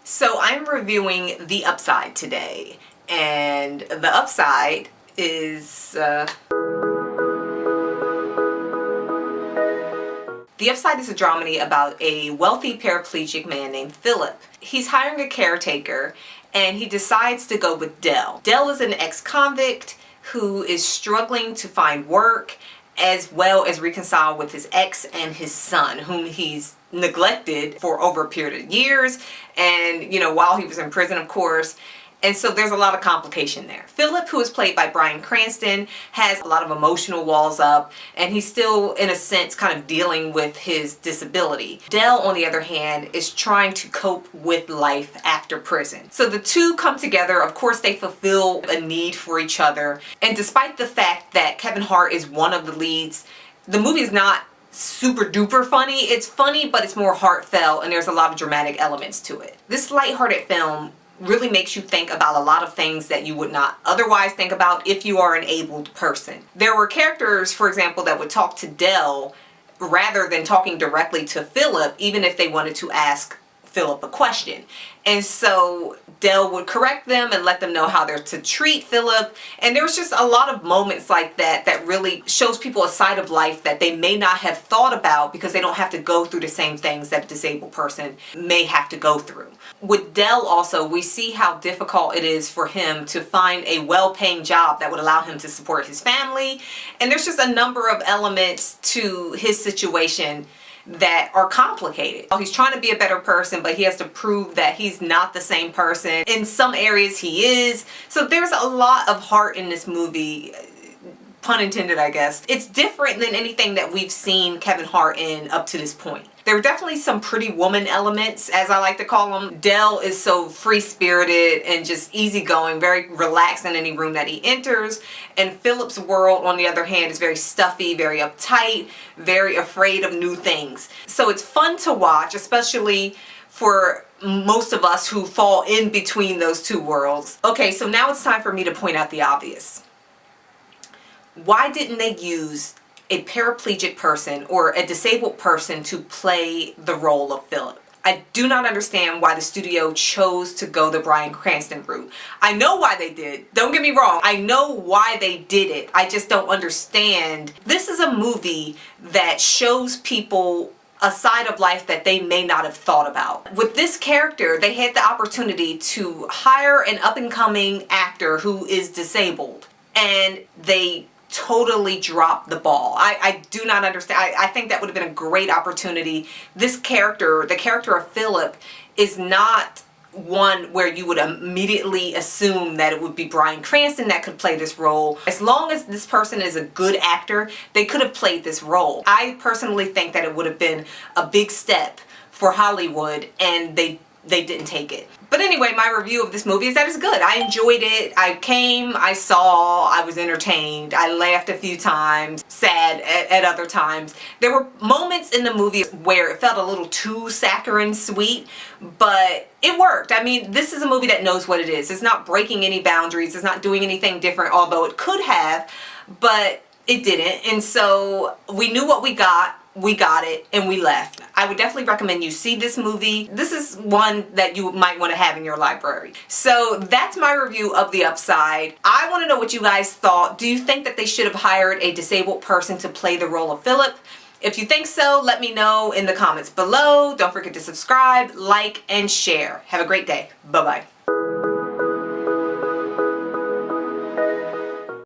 So I'm reviewing The Upside today, and The Upside is The Upside is a dramedy about a wealthy paraplegic man named Philip. He's hiring a caretaker and he decides to go with Dell. Dell is an ex-convict who is struggling to find work as well as reconcile with his ex and his son, whom he's neglected for over a period of years, and while he was in prison, of course. And so there's a lot of complication there. Philip, who is played by Bryan Cranston, has a lot of emotional walls up, and he's still, in a sense, kind of dealing with his disability. Dell, on the other hand, is trying to cope with life after prison. So the two come together. Of course, they fulfill a need for each other. And despite the fact that Kevin Hart is one of the leads, the movie is not super duper funny. It's funny, but it's more heartfelt, and there's a lot of dramatic elements to it. This lighthearted film really makes you think about a lot of things that you would not otherwise think about if you are an abled person. There were characters, for example, that would talk to Dell rather than talking directly to Philip, even if they wanted to ask Philip a question. And so Dell would correct them and let them know how they're to treat Philip. And there was just a lot of moments like that that really shows people a side of life that they may not have thought about because they don't have to go through the same things that a disabled person may have to go through. With Dell also, we see how difficult it is for him to find a well-paying job that would allow him to support his family. And there's just a number of elements to his situation that are complicated. He's trying to be a better person, but he has to prove that he's not the same person. In some areas he is. So there's a lot of heart in this movie, pun intended, I guess. It's different than anything that we've seen Kevin Hart in up to this point. There are definitely some Pretty Woman elements, as I like to call them. Dell is so free-spirited and just easygoing, very relaxed in any room that he enters. And Philip's world, on the other hand, is very stuffy, very uptight, very afraid of new things. So it's fun to watch, especially for most of us who fall in between those two worlds. Okay, so now it's time for me to point out the obvious. Why didn't they use a paraplegic person or a disabled person to play the role of Philip? I do not understand why the studio chose to go the Bryan Cranston route. I know why they did. Don't get me wrong. I know why they did it. I just don't understand. This is a movie that shows people a side of life that they may not have thought about. With this character, they had the opportunity to hire an up-and-coming actor who is disabled, and they totally dropped the ball. I do not understand. I think that would have been a great opportunity. This character, the character of Philip, is not one where you would immediately assume that it would be Bryan Cranston that could play this role. As long as this person is a good actor, they could have played this role. I personally think that it would have been a big step for Hollywood, and they didn't take it. But anyway, my review of this movie is that it's good. I enjoyed it. I came, I saw, I was entertained. I laughed a few times, sad at other times. There were moments in the movie where it felt a little too saccharine sweet, but it worked. I mean, this is a movie that knows what it is. It's not breaking any boundaries. It's not doing anything different, although it could have, but it didn't. And so we knew what we got it, and we left. I would definitely recommend you see this movie. This is one that you might want to have in your library. So that's my review of The Upside. I want to know what you guys thought. Do you think that they should have hired a disabled person to play the role of Philip? If you think so, let me know in the comments below. Don't forget to subscribe, like, and share. Have a great day. Bye-bye.